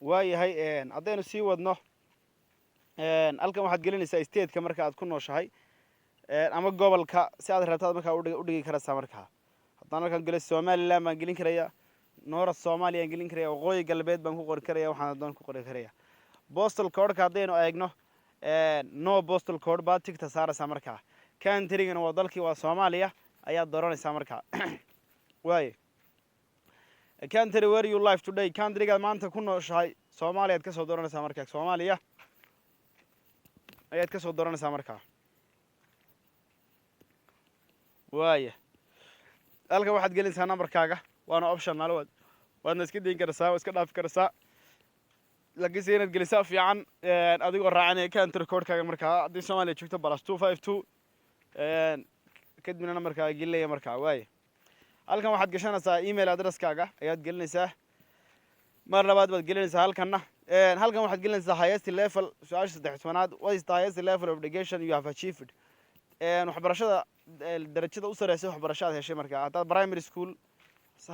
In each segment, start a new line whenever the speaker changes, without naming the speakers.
waayahay haddaynu sii wadno halkan waxaad gelinaysaa stateka marka aad ku nooshahay ama gobolka si aad rabtaad markaa u dhigi karaysaa markaa haddaan halkan gelo somaliland baan gelin karaya north somalia aan gelin karaya waqooyi galbeed baan ku qori karaya waxaan doon ku qori karaya postal codeka haddaynu eegno no postal code baad tigta saaraysaa markaa countrygana waa dalkii waa soomaaliya ayaad dooranaysaa markaa waaye country where you live today countrygaad maanta ku nooshahay soomaaliyaad ka soo dooranaysaa markaa soomaaliya ayaad ka soo dooranaysaa markaa waaye halkan waxaad gelinaysaa numberkaaga waana optional waadna iska dayn karaysaa waa iska dhaafi karaysaa laakiinse inaad gelisaa fiican adigoo raacanaya country codekaaga markaa haddii soomaaliya joogto plus 252 kadibna numberkaaga gelinaya markaa waaye halkan waxaad gashanaysaa email addresskaaga ayaad gelinaysaa mar labaad baad gelinaysaa halkanna halkan waxaad gelinaysaa highest level su-aasha 13aad what is the highest level of education you have achieved waxbarashada darajada u sareysa waxbarashada heshay markaa haddaad primary school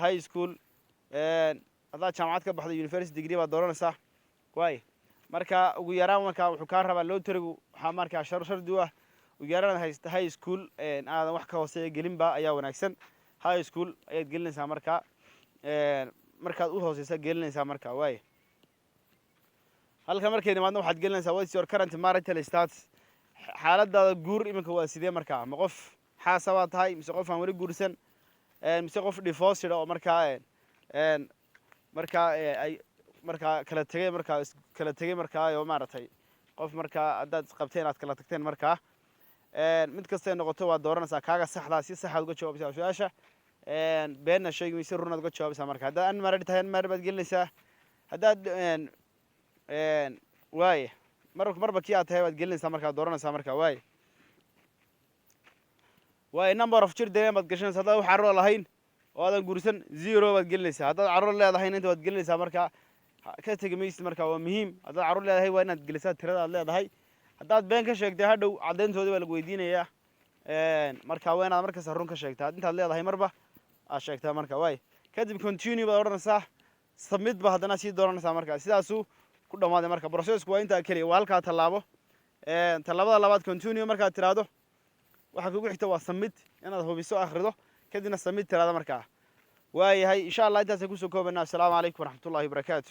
high school haddaad jaamacad ka baxdo university degree baad dooranaysaa waaye marka ugu yaraan markaa wuxuu kaa rabaa lotarigu waxaa markaa shardi u ah ugu yaraan haysta high school aadan wax ka hooseeya gelinba ayaa wanaagsan high school ayaad gelinaysaa markaa markaad u hooseysa gelinaysaa markaa waaye halka markay nimaadna waxaad gelinaysaa what's your current marital status xaaladaada guur iminka waa sidee markaa ma qof xaasabaad tahay mise qof aan weli guursan mise qof divorced oo markaa ay markaa kala tegay markaa oo maaragtay qof markaa haddaad qabteen aad kala tagteen markaa mid kastay noqoto waad dooranaysaa kaaga saxdaa si saxaad uga jawaabaysaa su-aasha beenna sheegi mayse runaad uga jawaabaysaa marka haddaad unmarried tahay unmarried baad gelinaysaa haddaad waaye marba kii aad tahay baad gelinaysaa markaa dooranaysaa markaa waaye number of children baad gashanaysaa haddaad wax carruur lahayn oo aadan guursan 0 baad gelinaysaa haddaad carruur leedahayna inta baad gelinaysaa markaa ka tegi maysid markaa waa muhiim haddaad carruur leedahay waa inaad gelisaa tirada aad leedahay haddaad been ka sheegtay hadhow caddayntoodii baa lagu weydiinayaa markaa waa inaad markasta run ka sheegtaa intaad leedahay marba aad sheegtaa markaa waaye kadib continue baad odhanaysaa submit ba haddana sii dooranaysaa markaa sidaasuu ku dhammaaday marka processku waa intaa keliya waa halkaa tallaabo tallaabada labaad continue markaad tiraahdo waxa kugu xigta waa submit inaad hubiso akhrido kadibna submit tiraahdo markaa waayahay insha allah intaasaan kusoo koobanaa assalaamu calaykum waraxmatullahi wabarakaatu